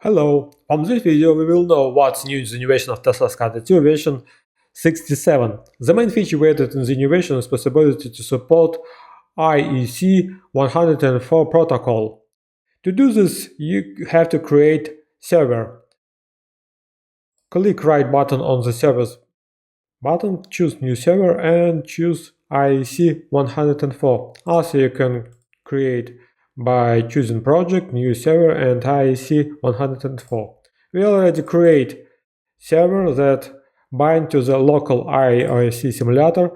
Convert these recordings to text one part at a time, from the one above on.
Hello, from this video we will know what's new in the new version of Tesla SCADA 2 version 67. The main feature we added in the new version is possibility to support IEC-104 protocol. To do this, you have to create server. Click right button on the servers button, choose new server and choose IEC-104. Also you can create by choosing project, new server and IEC-104. We already create server that bind to the local IEC simulator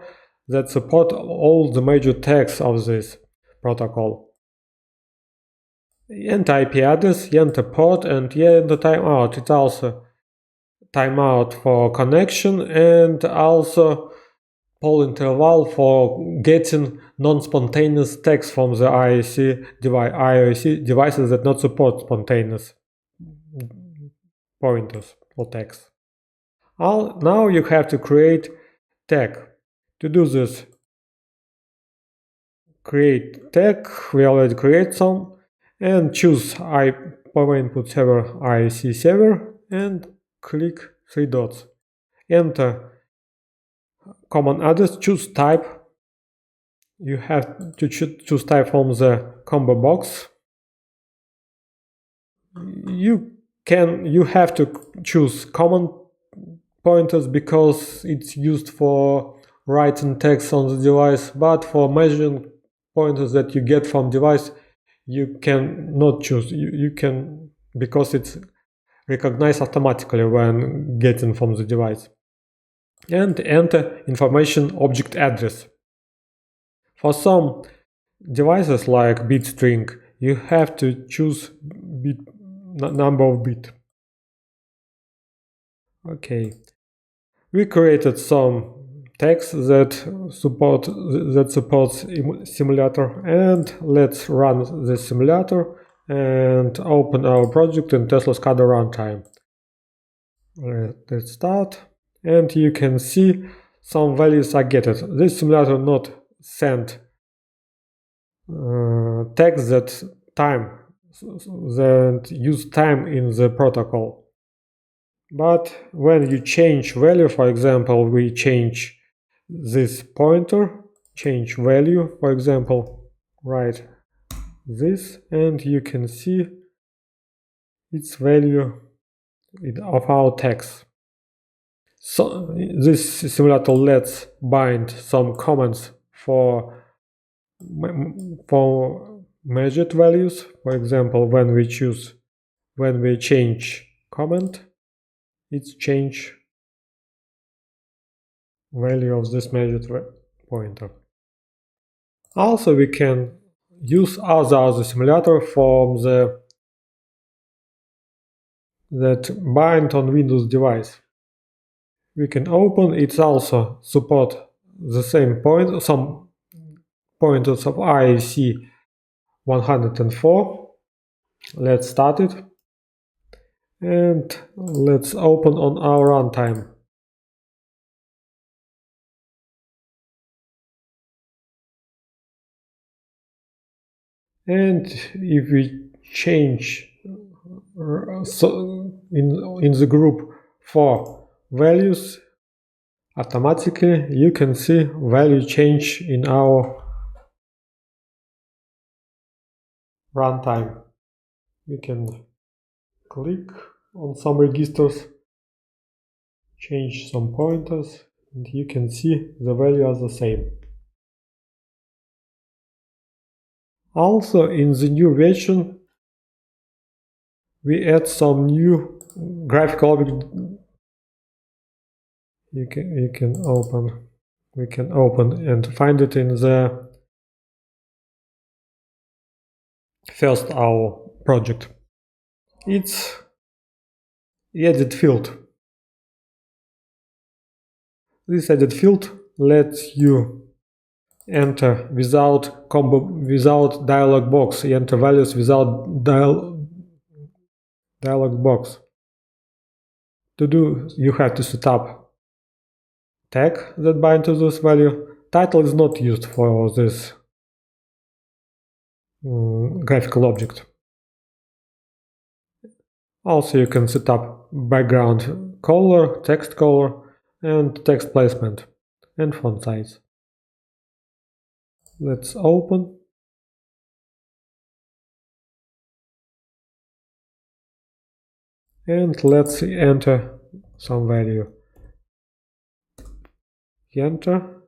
that support all the major tags of this protocol. Enter IP address, enter port and enter timeout. It's also timeout for connection and also poll interval for getting non-spontaneous text from the IEC devices that not support spontaneous pointers or text. Now you have to create tag. To do this, create tag, we already create some, and choose Power Input Server IEC server and click three dots. Enter common address, choose type. You have to choose type from the combo box. You have to choose common pointers because it's used for writing text on the device, but for measuring pointers that you get from device, you can not choose. You can, because it's recognized automatically when getting from the device. And enter information object address. For some devices like bit string, you have to choose number of bit. Okay, we created some text that supports simulator, and let's run the simulator and open our project in Tesla SCADA runtime. Let's start, and you can see some values are getting. This simulator not send text that use time in the protocol. But when you change value, for example, we change this pointer, change value, for example, write this, and you can see its value of our text. So this simulator lets bind some comments for measured values. For example, when we change comment, it's change value of this measured pointer. Also, we can use other simulator from that bind on Windows device. We can open. It's also support the same some pointers of IEC-104. Let's start it, and let's open on our runtime. And if we change in the group for values, automatically you can see value change in our runtime. We can click on some registers, change some pointers, and you can see the value are the same. Also, in the new version, we add some new graphical object. We can open and find it in the first our project. It's edit field. This edit field lets you enter without dialog box. Enter values without dialog box. To do, you have to set up tag that bind to this value. Title is not used for this graphical object. Also, you can set up background color, text color, and text placement, and font size. Let's open. And let's enter some value. Enter.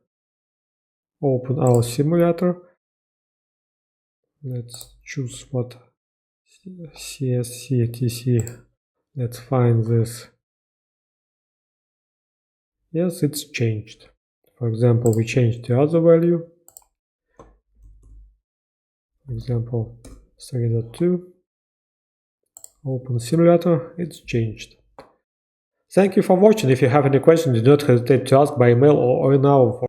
Open our simulator. Let's choose what CSC, TC. Let's find this. Yes, it's changed. For example, we changed the other value. For example, 3.2. Open simulator, it's changed. Thank you for watching. If you have any questions, do not hesitate to ask by email or in our